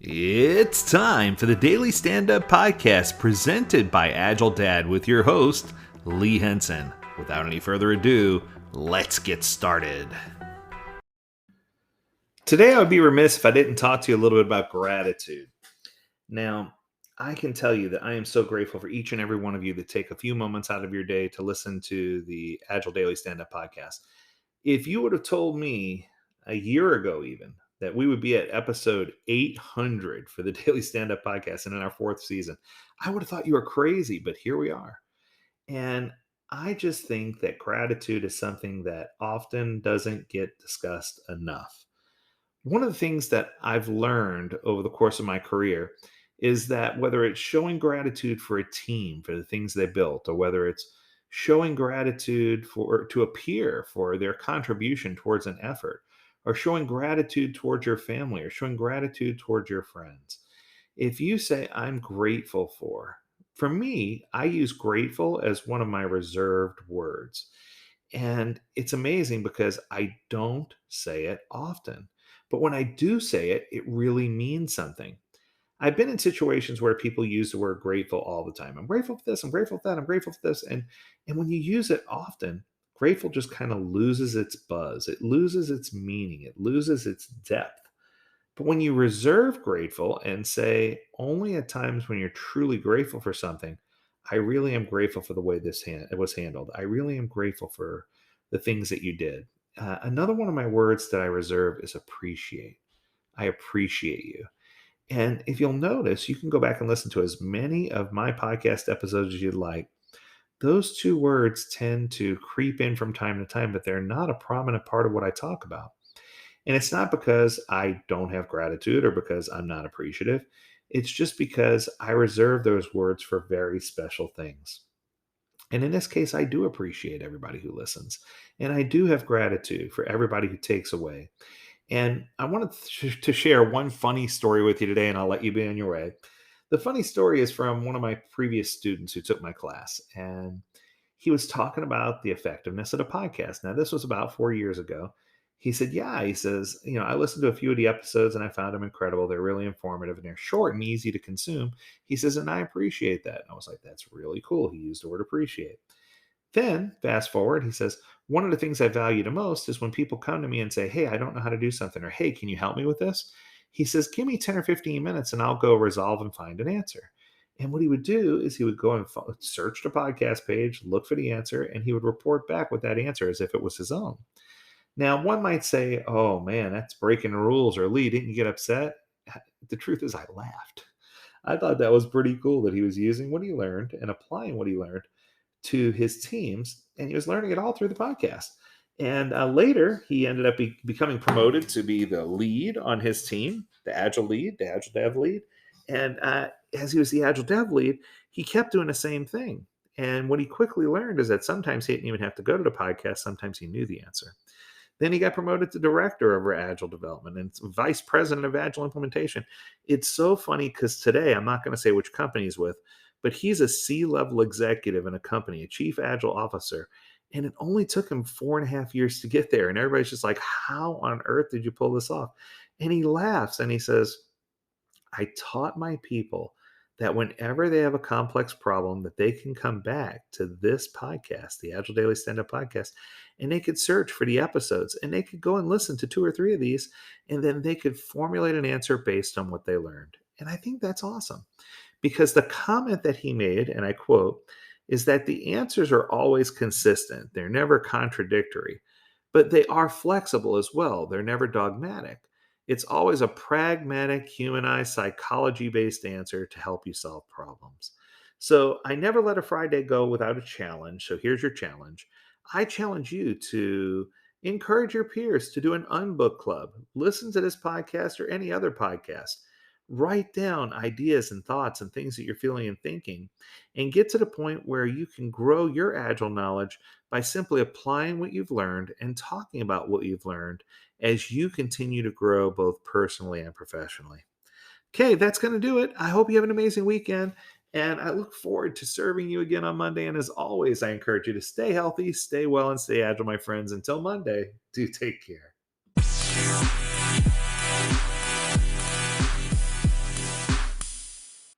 It's time for the Daily Stand Up Podcast presented by Agile Dad with your host, Lee Henson. Without any further ado, let's get started. Today, I would be remiss if I didn't talk to you a little bit about gratitude. Now, I can tell you that I am so grateful for each and every one of you that take a few moments out of your day to listen to the Agile Daily Stand Up Podcast. If you would have told me a year ago, even, that we would be at episode 800 for the Daily Stand Up Podcast and in our fourth season, I would have thought you were crazy, but here we are. And I just think that gratitude is something that often doesn't get discussed enough. One of the things that I've learned over the course of my career is that whether it's showing gratitude for a team for the things they built, or whether it's showing gratitude for to a peer for their contribution towards an effort, or showing gratitude towards your family, or showing gratitude towards your friends. If you say I'm grateful for me, I use grateful as one of my reserved words. And it's amazing because I don't say it often. But when I do say it, it really means something. I've been in situations where people use the word grateful all the time. I'm grateful for this, I'm grateful for that, I'm grateful for this. And when you use it often, grateful just kind of loses its buzz. It loses its meaning. It loses its depth. But when you reserve grateful and say only at times when you're truly grateful for something, I really am grateful for the way it was handled. I really am grateful for the things that you did. Another one of my words that I reserve is appreciate. I appreciate you. And if you'll notice, you can go back and listen to as many of my podcast episodes as you'd like. Those two words tend to creep in from time to time, but they're not a prominent part of what I talk about. And it's not because I don't have gratitude or because I'm not appreciative. It's just because I reserve those words for very special things. And in this case, I do appreciate everybody who listens. And I do have gratitude for everybody who takes away. And I wanted to share one funny story with you today, and I'll let you be on your way. The funny story is from one of my previous students who took my class, and he was talking about the effectiveness of the podcast. Now, this was about 4 years ago. He said, yeah, he says, I listened to a few of the episodes and I found them incredible. They're really informative and they're short and easy to consume. He says, and I appreciate that. And I was like, that's really cool. He used the word appreciate. Then, fast forward, he says, one of the things I value the most is when people come to me and say, hey, I don't know how to do something, or hey, can you help me with this? He says, give me 10 or 15 minutes and I'll go resolve and find an answer. And what he would do is he would go and search the podcast page, look for the answer, and he would report back with that answer as if it was his own. Now, one might say, oh man, that's breaking the rules, or Lee, didn't you get upset? The truth is, I laughed. I thought that was pretty cool that he was using what he learned and applying what he learned to his teams, and he was learning it all through the podcast. And later, he ended up becoming promoted to be the lead on his team, the Agile lead, the Agile Dev lead. And as he was the Agile Dev lead, he kept doing the same thing. And what he quickly learned is that sometimes he didn't even have to go to the podcast. Sometimes he knew the answer. Then he got promoted to director over Agile development and vice president of Agile implementation. It's so funny because today, I'm not going to say which company he's with, but he's a C-level executive in a company, a chief Agile officer. And it only took him 4.5 years to get there. And everybody's just like, how on earth did you pull this off? And he laughs and he says, I taught my people that whenever they have a complex problem, that they can come back to this podcast, the Agile Daily Stand-Up Podcast, and they could search for the episodes and they could go and listen to 2 or 3 of these, and then they could formulate an answer based on what they learned. And I think that's awesome because the comment that he made, and I quote, is that the answers are always consistent. They're never contradictory, but they are flexible as well. They're never dogmatic. It's always a pragmatic, humanized, psychology based answer to help you solve problems. So I never let a Friday go without a challenge. So here's your challenge. I challenge you to encourage your peers to do an unbook club. Listen to this podcast or any other podcast. Write down ideas and thoughts and things that you're feeling and thinking, and get to the point where you can grow your Agile knowledge by simply applying what you've learned and talking about what you've learned as you continue to grow both personally and professionally. Okay, that's going to do it. I hope you have an amazing weekend, and I look forward to serving you again on Monday. And as always, I encourage you to stay healthy, stay well, and stay agile, my friends. Until Monday, do take care.